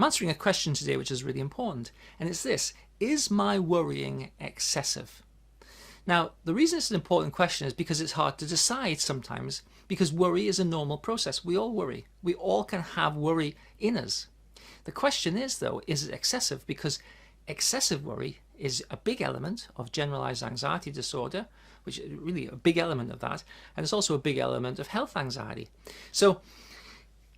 I'm answering a question today which is really important, and it's this: is my worrying excessive? Now, the reason it's an important question is because it's hard to decide sometimes, because worry is a normal process. We all worry. We all can have worry in us. The question is, though, is it excessive? Because excessive worry is a big element of generalized anxiety disorder, which is really a big element of that, and it's also a big element of health anxiety. So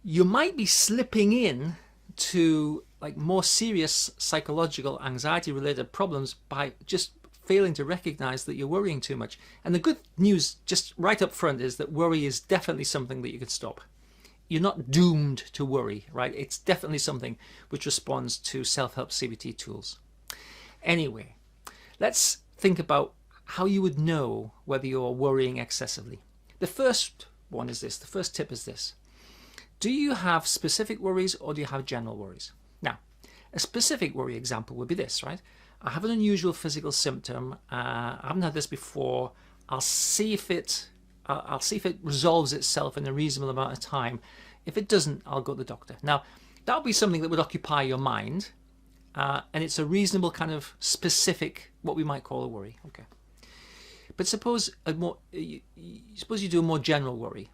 you might be slipping in to like more serious psychological anxiety related problems by just failing to recognize that you're worrying too much. And the good news just right up front is that worry is definitely something that you can stop. You're not doomed to worry, right? It's definitely something which responds to self-help CBT tools. Anyway, let's think about how you would know whether you're worrying excessively. The first one is this. The first tip is this. Do you have specific worries or do you have general worries? Now, a specific worry example would be this, right? I have an unusual physical symptom. I haven't had this before. I'll see if it resolves itself in a reasonable amount of time. If it doesn't, I'll go to the doctor. Now, that'll be something that would occupy your mind, and it's a reasonable kind of specific, what we might call a worry. Okay. But suppose you do a more general worry.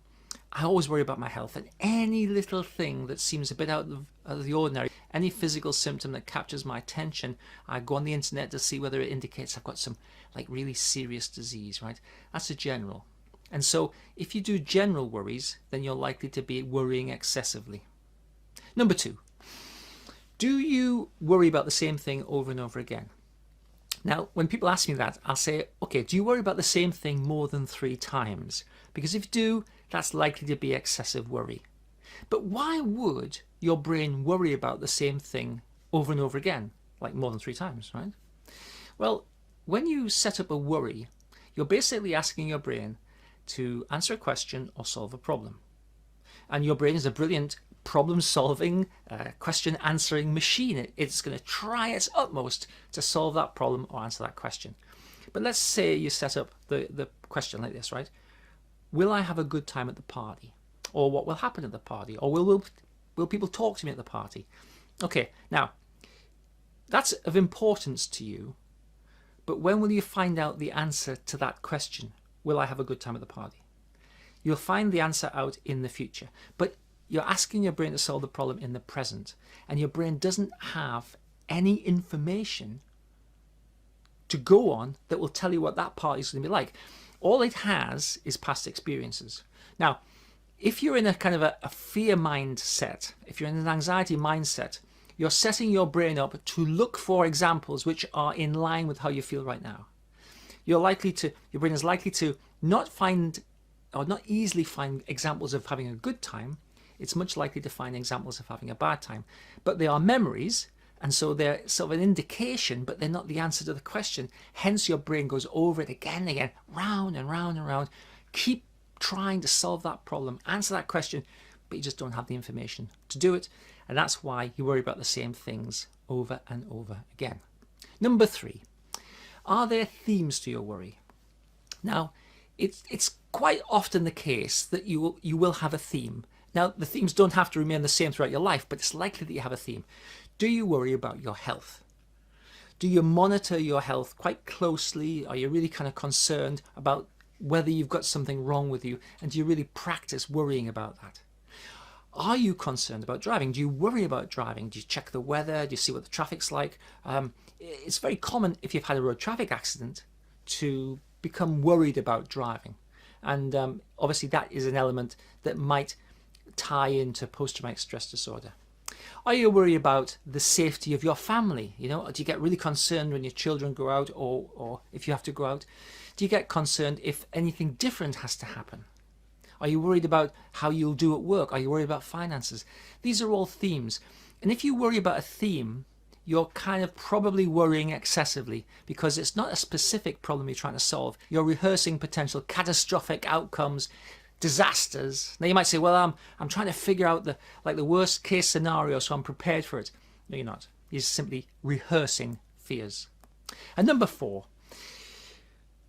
I always worry about my health, and any little thing that seems a bit out of the ordinary, any physical symptom that captures my attention, I go on the internet to see whether it indicates I've got some like really serious disease, right? That's a general. And so if you do general worries, then you're likely to be worrying excessively. Number two, do you worry about the same thing over and over again? Now, when people ask me that, I'll say, okay, do you worry about the same thing more than 3 times? Because if you do, that's likely to be excessive worry. But why would your brain worry about the same thing over and over again, like more than 3 times, right? Well, when you set up a worry, you're basically asking your brain to answer a question or solve a problem. And your brain is a brilliant problem-solving, question-answering machine. It's going to try its utmost to solve that problem or answer that question. But let's say you set up the question like this, right? Will I have a good time at the party? Or what will happen at the party? Or will people talk to me at the party? Okay, now, that's of importance to you, but when will you find out the answer to that question? Will I have a good time at the party? You'll find the answer out in the future, but you're asking your brain to solve the problem in the present, and your brain doesn't have any information to go on that will tell you what that party is going to be like. All it has is past experiences. Now, if you're in a kind of a fear mindset, if you're in an anxiety mindset, you're setting your brain up to look for examples which are in line with how you feel right now. Your brain is likely to not find or not easily find examples of having a good time. It's much likely to find examples of having a bad time. But they are memories, and so they're sort of an indication, but they're not the answer to the question. Hence your brain goes over it again and again, round and round and round. Keep trying to solve that problem, answer that question, but you just don't have the information to do it. And that's why you worry about the same things over and over again. Number 3, are there themes to your worry? Now, it's quite often the case that you will have a theme. Now, the themes don't have to remain the same throughout your life, but it's likely that you have a theme. Do you worry about your health? Do you monitor your health quite closely? Are you really kind of concerned about whether you've got something wrong with you? And do you really practice worrying about that? Are you concerned about driving? Do you worry about driving? Do you check the weather? Do you see what the traffic's like? It's very common if you've had a road traffic accident to become worried about driving. And obviously that is an element that might tie into post-traumatic stress disorder. Are you worried about the safety of your family? You know, do you get really concerned when your children go out, or if you have to go out? Do you get concerned if anything different has to happen? Are you worried about how you'll do at work? Are you worried about finances? These are all themes. And if you worry about a theme, you're kind of probably worrying excessively, because it's not a specific problem you're trying to solve. You're rehearsing potential catastrophic outcomes, disasters. Now you might say, well, I'm trying to figure out the worst case scenario, so I'm prepared for it. No, you're not. You're simply rehearsing fears. And number 4,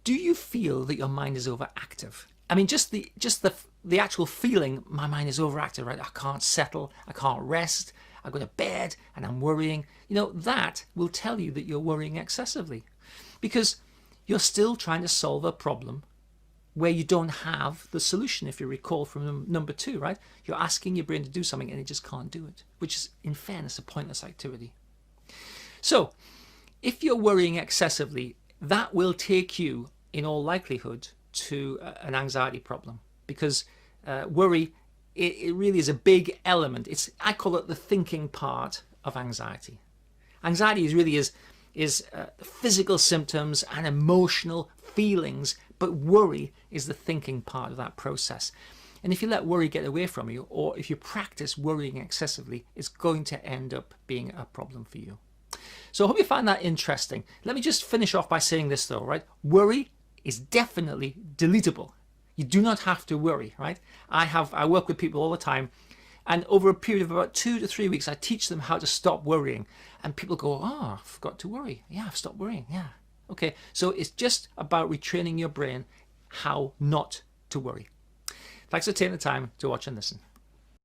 do you feel that your mind is overactive? I mean, just the actual feeling, my mind is overactive, right? I can't settle, I can't rest, I go to bed and I'm worrying, that will tell you that you're worrying excessively, because you're still trying to solve a problem where you don't have the solution. If you recall from number 2, right? You're asking your brain to do something and it just can't do it, which is, in fairness, a pointless activity. So if you're worrying excessively, that will take you, in all likelihood, to an anxiety problem, because worry, it really is a big element. I call it the thinking part of anxiety. Anxiety really is physical symptoms and emotional feelings, but worry is the thinking part of that process. And if you let worry get away from you, or if you practice worrying excessively, it's going to end up being a problem for you. So I hope you find that interesting. Let me just finish off by saying this though, right? Worry is definitely deletable. You do not have to worry, right? I work with people all the time, and over a period of about 2 to 3 weeks, I teach them how to stop worrying. And people go, oh, I forgot to worry. Yeah, I've stopped worrying. Yeah. Okay. So it's just about retraining your brain how not to worry. Thanks for taking the time to watch and listen.